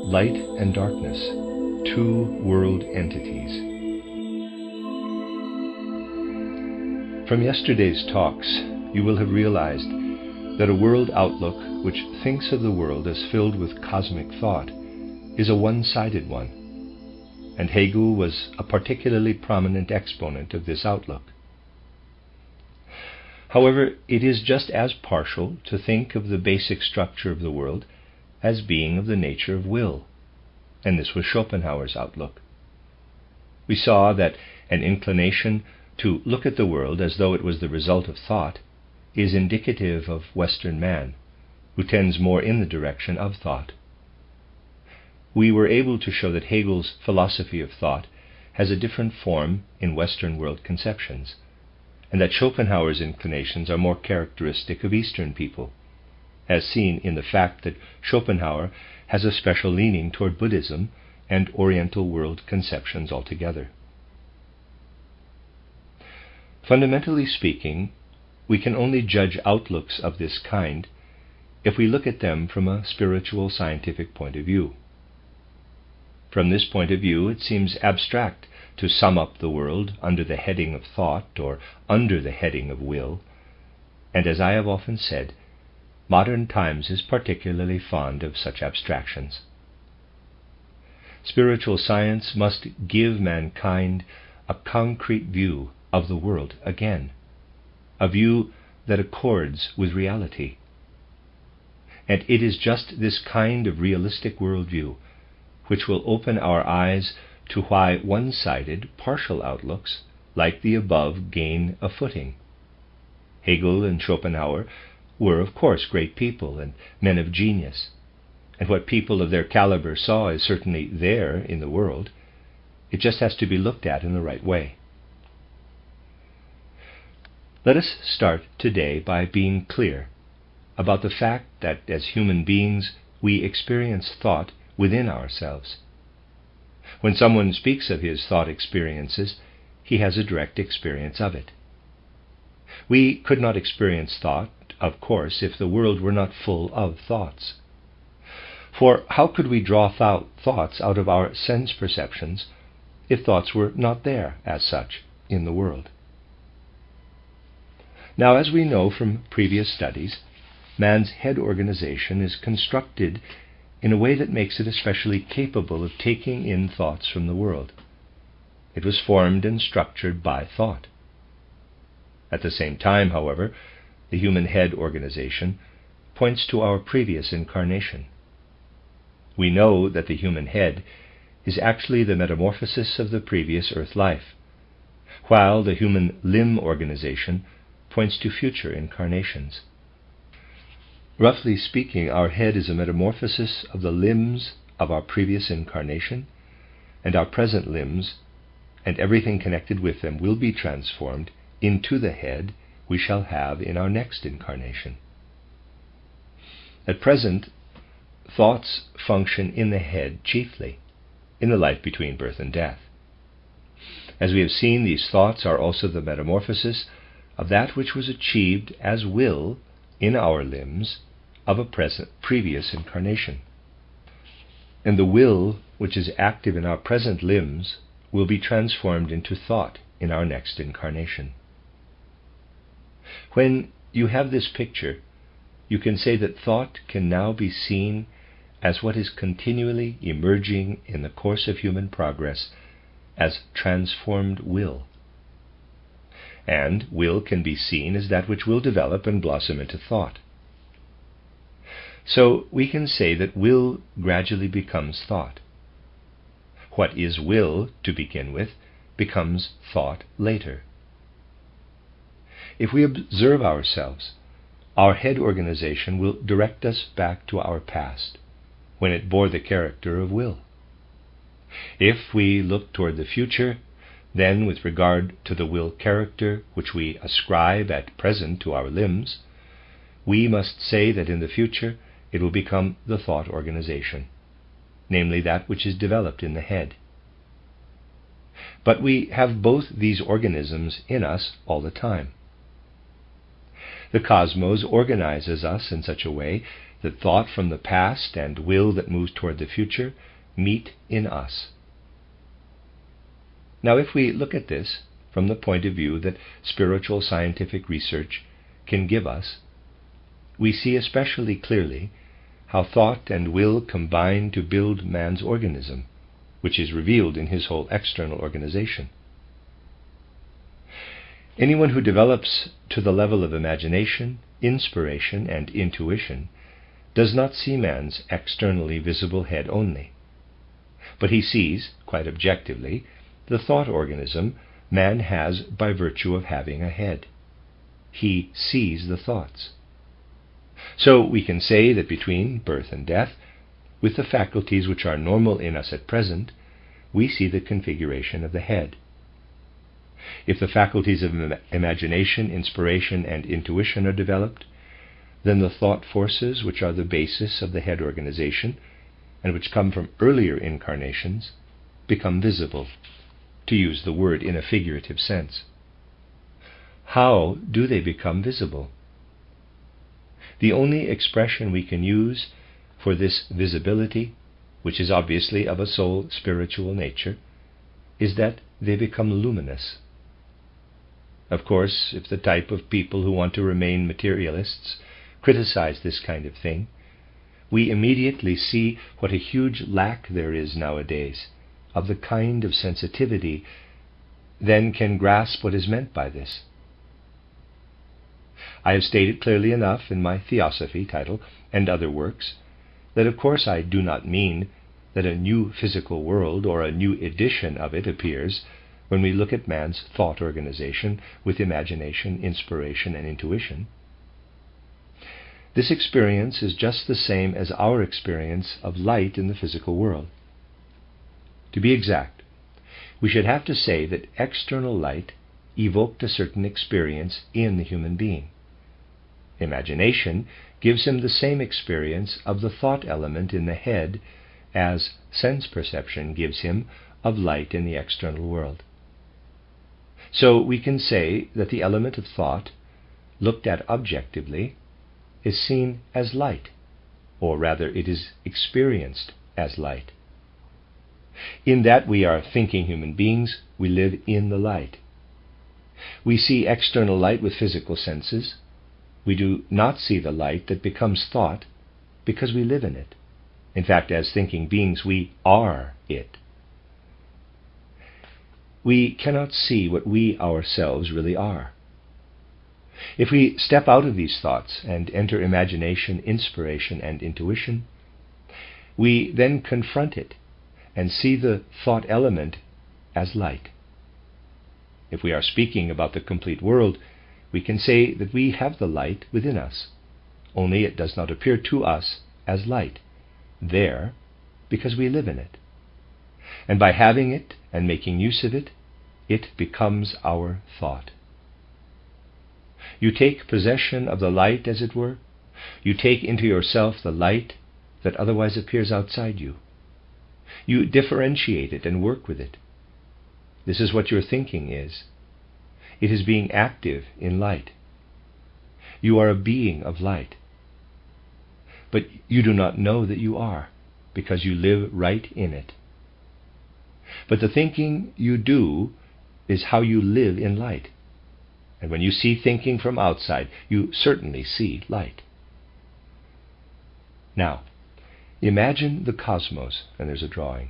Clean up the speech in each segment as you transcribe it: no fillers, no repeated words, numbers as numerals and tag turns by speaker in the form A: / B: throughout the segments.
A: light and darkness, two world entities. From yesterday's talks, you will have realized that a world outlook which thinks of the world as filled with cosmic thought is a one-sided one, and Hegel was a particularly prominent exponent of this outlook. However, it is just as partial to think of the basic structure of the world as being of the nature of will, and this was Schopenhauer's outlook. We saw that an inclination to look at the world as though it was the result of thought is indicative of Western man, who tends more in the direction of thought. We were able to show that Hegel's philosophy of thought has a different form in Western world conceptions, and that Schopenhauer's inclinations are more characteristic of Eastern people, as seen in the fact that Schopenhauer has a special leaning toward Buddhism and Oriental world conceptions altogether. Fundamentally speaking, we can only judge outlooks of this kind if we look at them from a spiritual scientific point of view. From this point of view, it seems abstract to sum up the world under the heading of thought or under the heading of will, and as I have often said, modern times is particularly fond of such abstractions. Spiritual science must give mankind a concrete view of the world again, a view that accords with reality. And it is just this kind of realistic worldview which will open our eyes to why one-sided, partial outlooks like the above gain a footing. Hegel and Schopenhauer were, of course, great people and men of genius, and what people of their caliber saw is certainly there in the world. It just has to be looked at in the right way. Let us start today by being clear about the fact that as human beings we experience thought within ourselves. When someone speaks of his thought experiences, he has a direct experience of it. We could not experience thought, of course, if the world were not full of thoughts. For how could we draw thoughts out of our sense perceptions if thoughts were not there as such in the world? Now, as we know from previous studies, man's head organization is constructed in a way that makes it especially capable of taking in thoughts from the world. It was formed and structured by thought. At the same time, however, the human head organization points to our previous incarnation. We know that the human head is actually the metamorphosis of the previous earth life, while the human limb organization points to future incarnations. Roughly speaking, our head is a metamorphosis of the limbs of our previous incarnation, and our present limbs and everything connected with them will be transformed into the head we shall have in our next incarnation. At present, thoughts function in the head chiefly, in the life between birth and death. As we have seen, these thoughts are also the metamorphosis of that which was achieved as will in our limbs of a previous incarnation. And the will which is active in our present limbs will be transformed into thought in our next incarnation. When you have this picture, you can say that thought can now be seen as what is continually emerging in the course of human progress as transformed will. And will can be seen as that which will develop and blossom into thought. So we can say that will gradually becomes thought. What is will to begin with becomes thought later. If we observe ourselves, our head organization will direct us back to our past, when it bore the character of will. If we look toward the future, then with regard to the will character which we ascribe at present to our limbs, we must say that in the future it will become the thought organization, namely that which is developed in the head. But we have both these organisms in us all the time. The cosmos organizes us in such a way that thought from the past and will that moves toward the future meet in us. Now, if we look at this from the point of view that spiritual scientific research can give us, we see especially clearly how thought and will combine to build man's organism, which is revealed in his whole external organization. Anyone who develops to the level of imagination, inspiration, and intuition does not see man's externally visible head only, but he sees, quite objectively, the thought organism man has by virtue of having a head. He sees the thoughts. So we can say that between birth and death, with the faculties which are normal in us at present, we see the configuration of the head. If the faculties of imagination, inspiration, and intuition are developed, then the thought forces which are the basis of the head organization, and which come from earlier incarnations, become visible, to use the word in a figurative sense. How do they become visible? The only expression we can use for this visibility, which is obviously of a soul spiritual nature, is that they become luminous. Of course, if the type of people who want to remain materialists criticize this kind of thing, we immediately see what a huge lack there is nowadays of the kind of sensitivity then can grasp what is meant by this. I have stated clearly enough in my Theosophy title and other works that of course I do not mean that a new physical world or a new edition of it appears when we look at man's thought organization with imagination, inspiration, and intuition. This experience is just the same as our experience of light in the physical world. To be exact, we should have to say that external light evoked a certain experience in the human being. Imagination gives him the same experience of the thought element in the head as sense perception gives him of light in the external world. So we can say that the element of thought, looked at objectively, is seen as light, or rather it is experienced as light. In that we are thinking human beings, we live in the light. We see external light with physical senses. We do not see the light that becomes thought because we live in it. In fact, as thinking beings, we are it. We cannot see what we ourselves really are. If we step out of these thoughts and enter imagination, inspiration, and intuition, we then confront it and see the thought element as light. If we are speaking about the complete world, we can say that we have the light within us, only it does not appear to us as light there because we live in it. And by having it and making use of it, it becomes our thought. You take possession of the light, as it were. You take into yourself the light that otherwise appears outside you. You differentiate it and work with it. This is what your thinking is. It is being active in light. You are a being of light. But you do not know that you are, because you live right in it. But the thinking you do is how you live in light. And when you see thinking from outside, you certainly see light. Now, imagine the cosmos, and there's a drawing.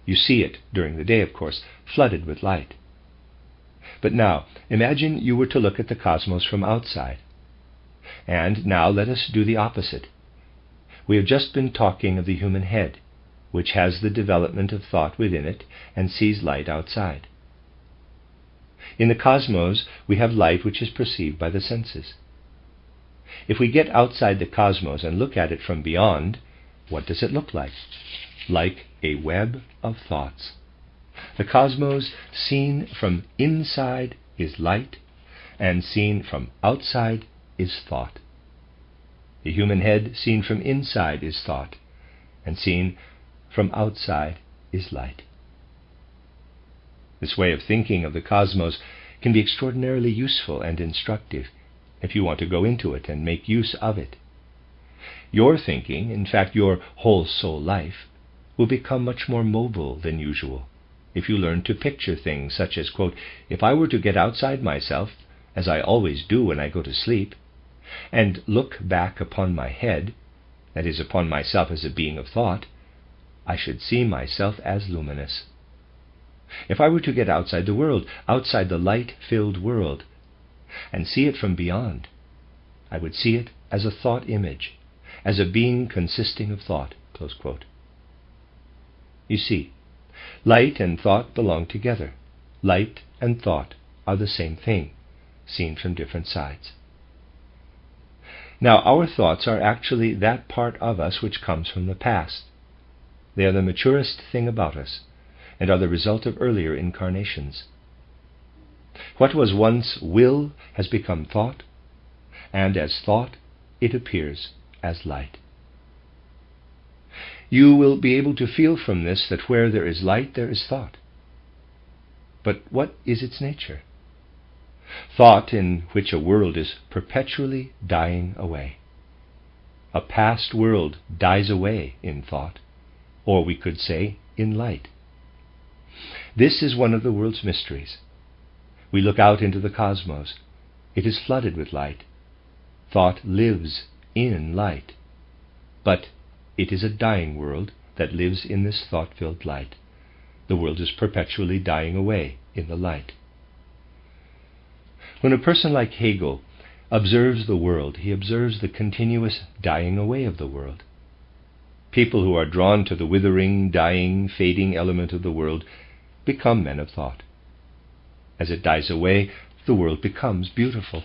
A: You see it during the day, of course, flooded with light. But now, imagine you were to look at the cosmos from outside. And now let us do the opposite. We have just been talking of the human head, which has the development of thought within it and sees light outside. In the cosmos, we have light which is perceived by the senses. If we get outside the cosmos and look at it from beyond, what does it look like? Like a web of thoughts. The cosmos seen from inside is light, and seen from outside is thought. The human head seen from inside is thought, and seen from outside is light. This way of thinking of the cosmos can be extraordinarily useful and instructive if you want to go into it and make use of it. Your thinking, in fact your whole soul life, will become much more mobile than usual if you learn to picture things such as, quote, if I were to get outside myself, as I always do when I go to sleep, and look back upon my head, that is, upon myself as a being of thought, I should see myself as luminous. If I were to get outside the world, outside the light-filled world, and see it from beyond, I would see it as a thought image, as a being consisting of thought, close quote. You see, light and thought belong together. Light and thought are the same thing, seen from different sides. Now, our thoughts are actually that part of us which comes from the past. They are the maturest thing about us, and are the result of earlier incarnations. What was once will has become thought, and as thought it appears as light. You will be able to feel from this that where there is light, there is thought. But what is its nature? Thought in which a world is perpetually dying away. A past world dies away in thought, or we could say in light. This is one of the world's mysteries. We look out into the cosmos. It is flooded with light. Thought lives in light. But it is a dying world that lives in this thought-filled light. The world is perpetually dying away in the light. When a person like Hegel observes the world, he observes the continuous dying away of the world. People who are drawn to the withering, dying, fading element of the world become men of thought. As it dies away, the world becomes beautiful.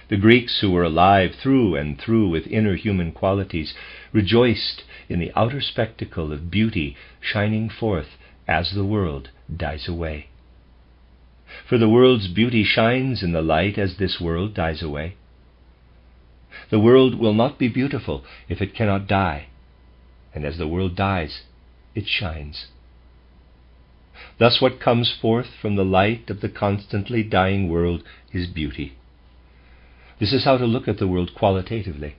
A: The Greeks, who were alive through and through with inner human qualities, rejoiced in the outer spectacle of beauty shining forth as the world dies away. For the world's beauty shines in the light as this world dies away. The world will not be beautiful if it cannot die, and as the world dies, it shines. Thus what comes forth from the light of the constantly dying world is beauty. This is how to look at the world qualitatively.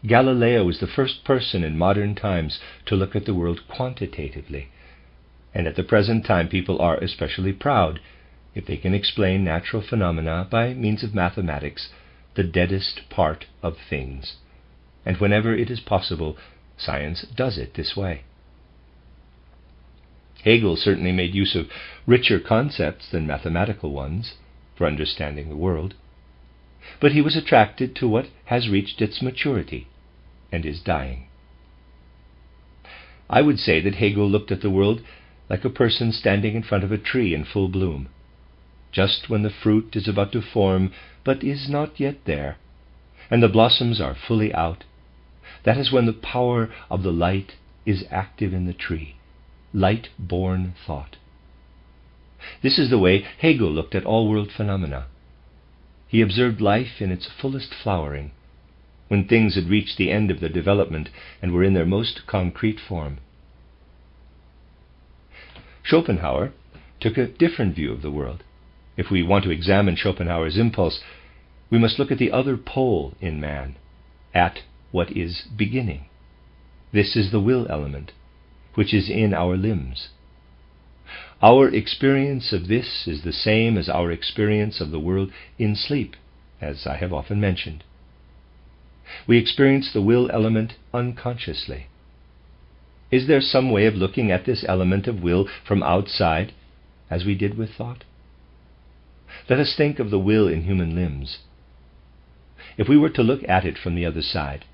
A: Galileo was the first person in modern times to look at the world quantitatively, and at the present time people are especially proud if they can explain natural phenomena by means of mathematics, the deadest part of things. And whenever it is possible, science does it this way. Hegel certainly made use of richer concepts than mathematical ones for understanding the world, but he was attracted to what has reached its maturity and is dying. I would say that Hegel looked at the world like a person standing in front of a tree in full bloom, just when the fruit is about to form but is not yet there, and the blossoms are fully out. That is when the power of the light is active in the tree, light-born thought. This is the way Hegel looked at all world phenomena. He observed life in its fullest flowering, when things had reached the end of their development and were in their most concrete form. Schopenhauer took a different view of the world. If we want to examine Schopenhauer's impulse, we must look at the other pole in man, at what is beginning. This is the will element, which is in our limbs. Our experience of this is the same as our experience of the world in sleep, as I have often mentioned. We experience the will element unconsciously. Is there some way of looking at this element of will from outside, as we did with thought? Let us think of the will in human limbs. If we were to look at it from the other side,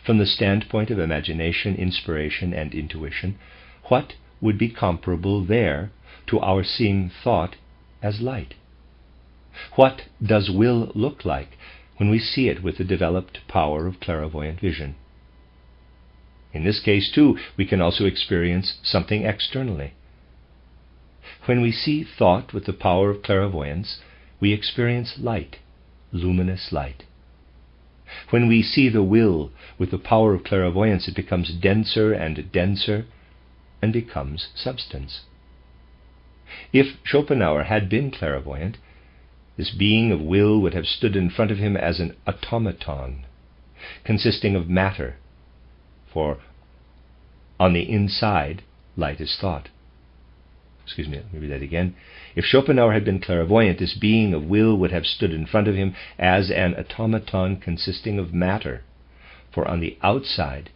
A: from the standpoint of imagination, inspiration, and intuition, what would be comparable there to our seeing thought as light? What does will look like when we see it with the developed power of clairvoyant vision? In this case, too, we can also experience something externally. When we see thought with the power of clairvoyance, we experience light, luminous light. When we see the will with the power of clairvoyance, it becomes denser and denser and becomes substance. If Schopenhauer had been clairvoyant, this being of will would have stood in front of him as an automaton, consisting of matter, for on the inside, light is thought. Excuse me, let me read that again. If Schopenhauer had been clairvoyant, this being of will would have stood in front of him as an automaton consisting of matter, for on the outside,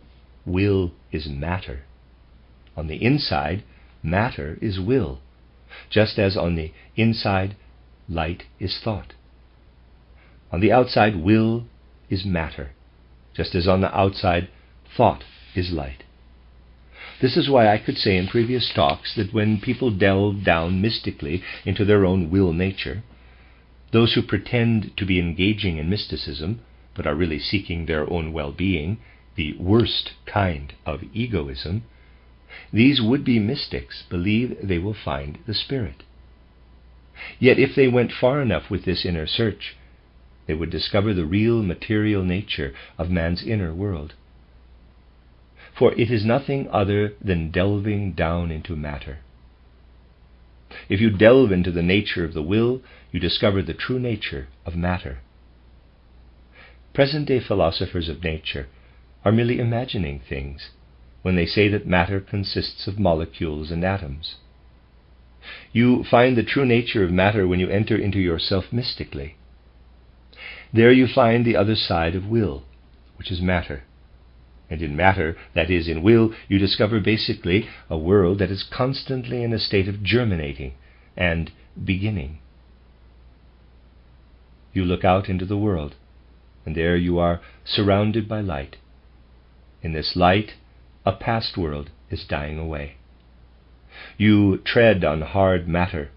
A: will is matter. On the inside, matter is will, just as on the inside, light is thought. On the outside, will is matter, just as on the outside, thought is light. This is why I could say in previous talks that when people delve down mystically into their own will nature, those who pretend to be engaging in mysticism, but are really seeking their own well-being, the worst kind of egoism, these would-be mystics believe they will find the Spirit. Yet if they went far enough with this inner search, they would discover the real material nature of man's inner world. For it is nothing other than delving down into matter. If you delve into the nature of the will, you discover the true nature of matter. Present-day philosophers of nature are merely imagining things when they say that matter consists of molecules and atoms. You find the true nature of matter when you enter into yourself mystically. There you find the other side of will, which is matter. And in matter, that is, in will, you discover basically a world that is constantly in a state of germinating and beginning. You look out into the world, and there you are surrounded by light. In this light, a past world is dying away. You tread on hard matter,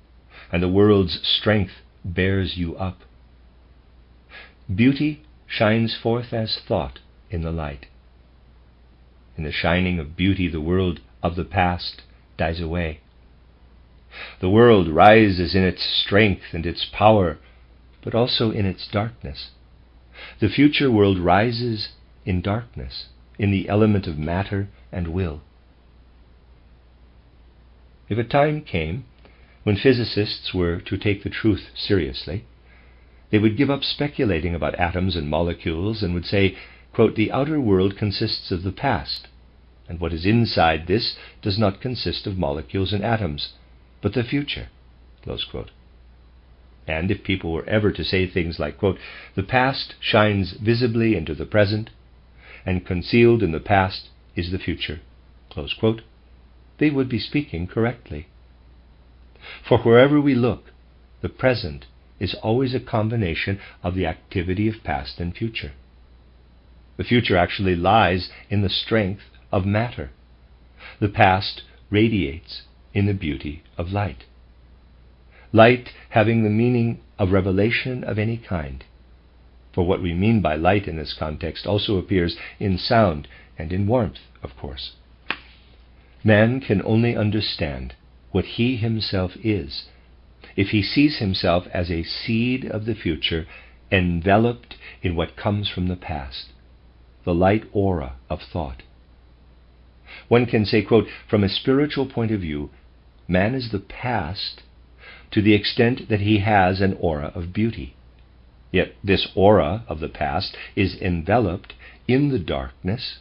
A: and the world's strength bears you up. Beauty shines forth as thought in the light. In the shining of beauty, the world of the past dies away. The world rises in its strength and its power, but also in its darkness. The future world rises in darkness, in the element of matter and will. If a time came when physicists were to take the truth seriously, they would give up speculating about atoms and molecules and would say, quote, "The outer world consists of the past, and what is inside this does not consist of molecules and atoms, but the future," close quote. And if people were ever to say things like, quote, "The past shines visibly into the present, and concealed in the past is the future," close quote, they would be speaking correctly. For wherever we look, the present is always a combination of the activity of past and future. The future actually lies in the strength of matter. The past radiates in the beauty of light. Light having the meaning of revelation of any kind. For what we mean by light in this context also appears in sound and in warmth, of course. Man can only understand what he himself is if he sees himself as a seed of the future enveloped in what comes from the past, the light aura of thought. One can say, quote, "From a spiritual point of view, man is the past to the extent that he has an aura of beauty. Yet this aura of the past is enveloped in the darkness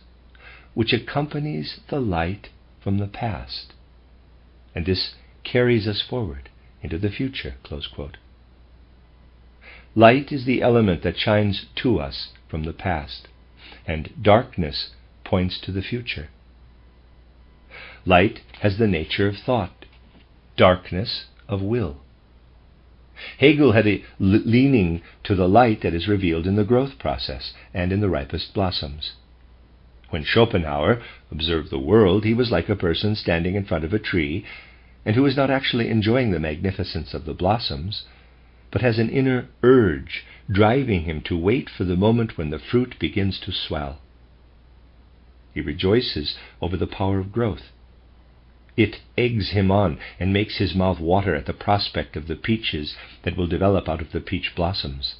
A: which accompanies the light from the past, and this carries us forward into the future," close quote. Light is the element that shines to us from the past, and darkness points to the future. Light has the nature of thought, darkness of will. Hegel had a leaning to the light that is revealed in the growth process and in the ripest blossoms. When Schopenhauer observed the world, he was like a person standing in front of a tree and who is not actually enjoying the magnificence of the blossoms, but has an inner urge driving him to wait for the moment when the fruit begins to swell. He rejoices over the power of growth. It eggs him on and makes his mouth water at the prospect of the peaches that will develop out of the peach blossoms.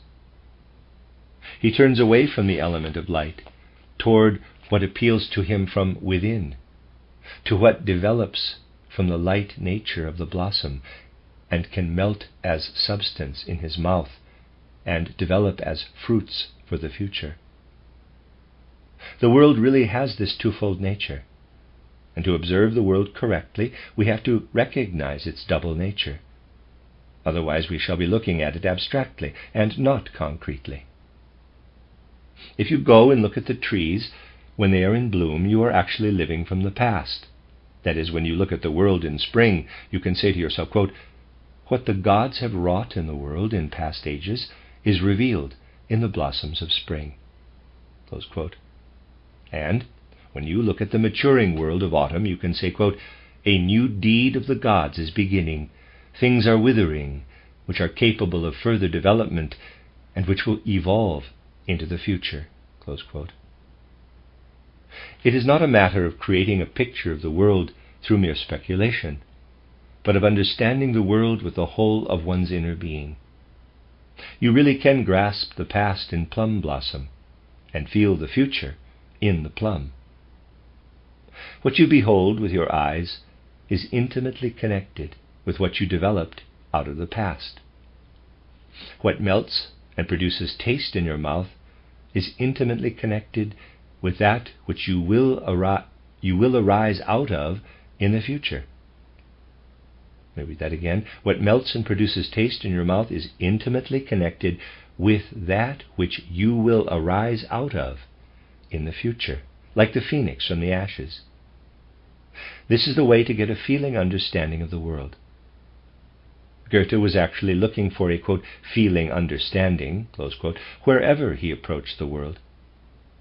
A: He turns away from the element of light toward what appeals to him from within, to what develops from the light nature of the blossom and can melt as substance in his mouth and develop as fruits for the future. The world really has this twofold nature, and to observe the world correctly, we have to recognize its double nature. Otherwise we shall be looking at it abstractly and not concretely. If you go and look at the trees when they are in bloom, you are actually living from the past. That is, when you look at the world in spring, you can say to yourself, quote, "What the gods have wrought in the world in past ages is revealed in the blossoms of spring." Close quote. And when you look at the maturing world of autumn, you can say, quote, "A new deed of the gods is beginning. Things are withering, which are capable of further development and which will evolve into the future." Close quote. It is not a matter of creating a picture of the world through mere speculation, but of understanding the world with the whole of one's inner being. You really can grasp the past in plum blossom and feel the future in the plum. What you behold with your eyes is intimately connected with what you developed out of the past. What melts and produces taste in your mouth is intimately connected with that which you will arise out of in the future. Let me read that again. What melts and produces taste in your mouth is intimately connected with that which you will arise out of in the future, like the phoenix from the ashes. This is the way to get a feeling understanding of the world. Goethe was actually looking for a, quote, "feeling understanding," close quote, wherever he approached the world.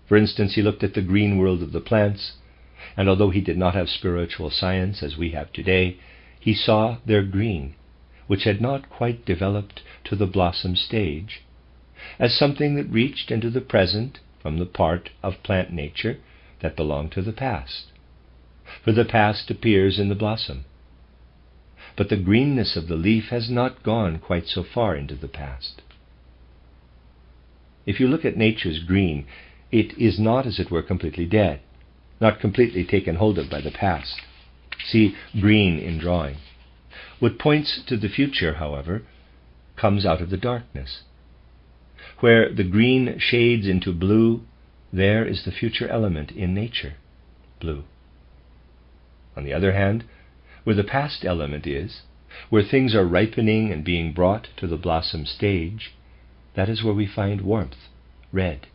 A: For instance, he looked at the green world of the plants, and although he did not have spiritual science as we have today, he saw their green, which had not quite developed to the blossom stage, as something that reached into the present from the part of plant nature that belonged to the past. For the past appears in the blossom. But the greenness of the leaf has not gone quite so far into the past. If you look at nature's green, it is not, as it were, completely dead, not completely taken hold of by the past. See green in drawing. What points to the future, however, comes out of the darkness. Where the green shades into blue, there is the future element in nature, blue. On the other hand, where the past element is, where things are ripening and being brought to the blossom stage, that is where we find warmth, red.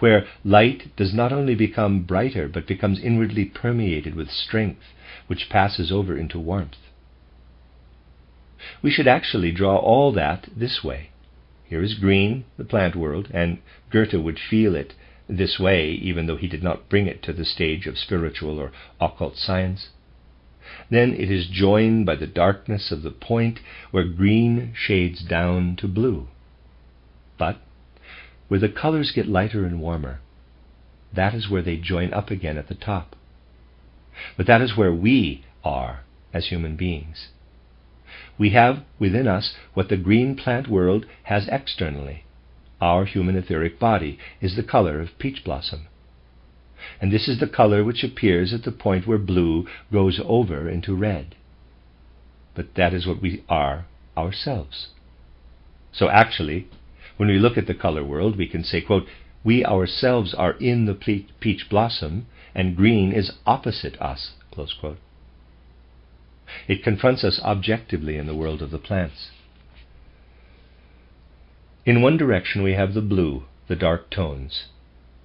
A: Where light does not only become brighter, but becomes inwardly permeated with strength, which passes over into warmth. We should actually draw all that this way. Here is green, the plant world, and Goethe would feel it this way, even though he did not bring it to the stage of spiritual or occult science. Then it is joined by the darkness of the point where green shades down to blue. But where the colors get lighter and warmer, that is where they join up again at the top. But that is where we are as human beings. We have within us what the green plant world has externally. Our human etheric body is the color of peach blossom. And this is the color which appears at the point where blue goes over into red. But that is what we are ourselves. So actually, when we look at the color world, we can say, quote, "We ourselves are in the peach blossom, and green is opposite us," close quote. It confronts us objectively in the world of the plants. In one direction we have the blue, the dark tones,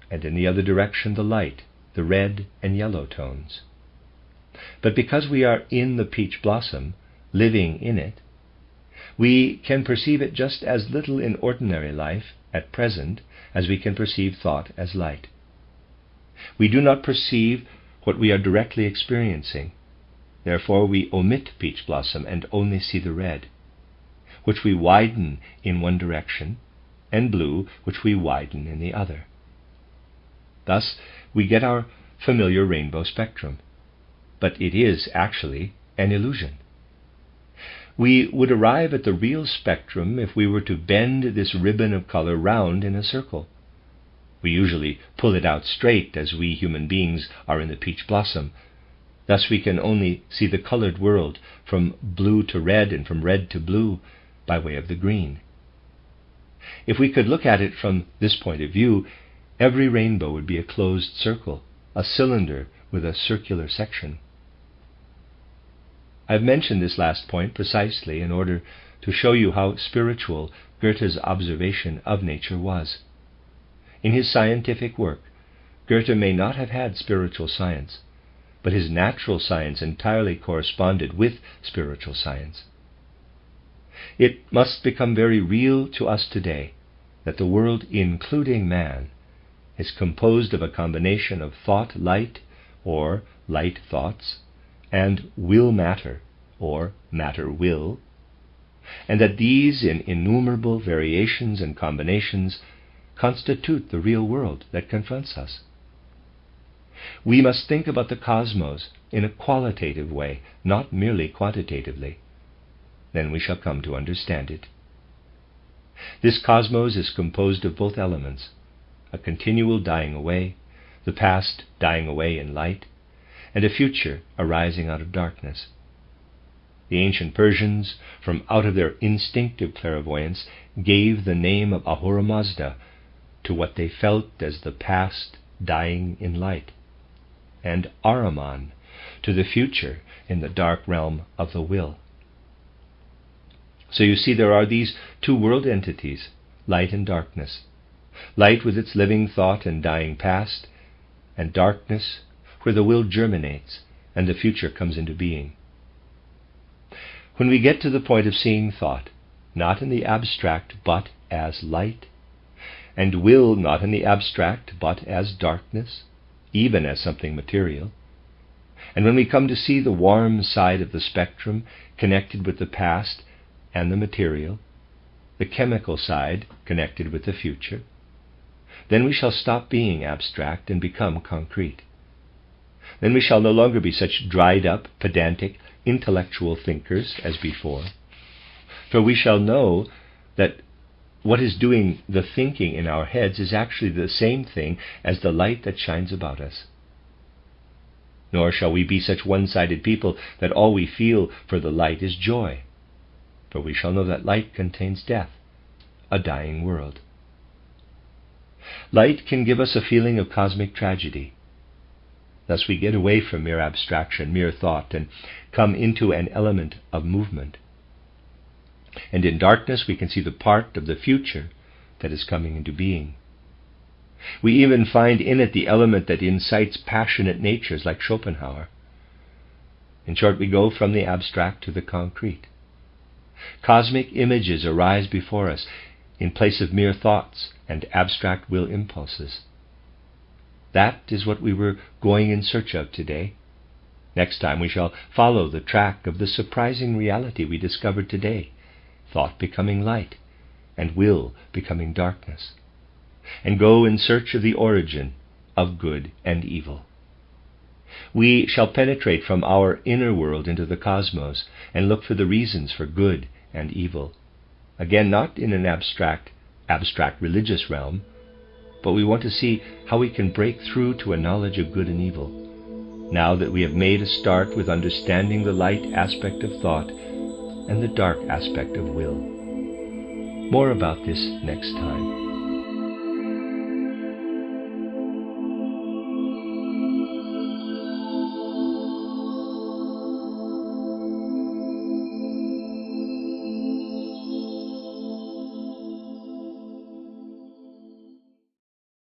A: and in the other direction the light, the red and yellow tones. But because we are in the peach blossom, living in it, we can perceive it just as little in ordinary life at present as we can perceive thought as light. We do not perceive what we are directly experiencing. Therefore we omit peach blossom and only see the red, which we widen in one direction, and blue, which we widen in the other. Thus we get our familiar rainbow spectrum, but it is actually an illusion. We would arrive at the real spectrum if we were to bend this ribbon of color round in a circle. We usually pull it out straight, as we human beings are in the peach blossom. Thus we can only see the colored world from blue to red and from red to blue by way of the green. If we could look at it from this point of view, every rainbow would be a closed circle, a cylinder with a circular section. I've mentioned this last point precisely in order to show you how spiritual Goethe's observation of nature was. In his scientific work, Goethe may not have had spiritual science, but his natural science entirely corresponded with spiritual science. It must become very real to us today that the world, including man, is composed of a combination of thought light, or light thoughts, and will matter, or matter will, and that these in innumerable variations and combinations constitute the real world that confronts us. We must think about the cosmos in a qualitative way, not merely quantitatively. Then we shall come to understand it. This cosmos is composed of both elements, a continual dying away, the past dying away in light, and a future arising out of darkness. The ancient Persians, from out of their instinctive clairvoyance, gave the name of Ahura Mazda to what they felt as the past dying in light, and Ahriman to the future in the dark realm of the will. So you see, there are these two world entities, light and darkness. Light with its living thought and dying past, and darkness where the will germinates and the future comes into being. When we get to the point of seeing thought, not in the abstract but as light, and will not in the abstract but as darkness, even as something material, and when we come to see the warm side of the spectrum connected with the past and the material, the chemical side connected with the future, then we shall stop being abstract and become concrete. Then we shall no longer be such dried-up, pedantic, intellectual thinkers as before, for we shall know that what is doing the thinking in our heads is actually the same thing as the light that shines about us. Nor shall we be such one-sided people that all we feel for the light is joy, for we shall know that light contains death, a dying world. Light can give us a feeling of cosmic tragedy. Thus we get away from mere abstraction, mere thought, and come into an element of movement. And in darkness we can see the part of the future that is coming into being. We even find in it the element that incites passionate natures like Schopenhauer. In short, we go from the abstract to the concrete. Cosmic images arise before us in place of mere thoughts and abstract will impulses. That is what we were going in search of today. Next time we shall follow the track of the surprising reality we discovered today, thought becoming light, and will becoming darkness, and go in search of the origin of good and evil. We shall penetrate from our inner world into the cosmos and look for the reasons for good and evil. Again, not in an abstract religious realm, but we want to see how we can break through to a knowledge of good and evil, now that we have made a start with understanding the light aspect of thought and the dark aspect of will. More about this next time.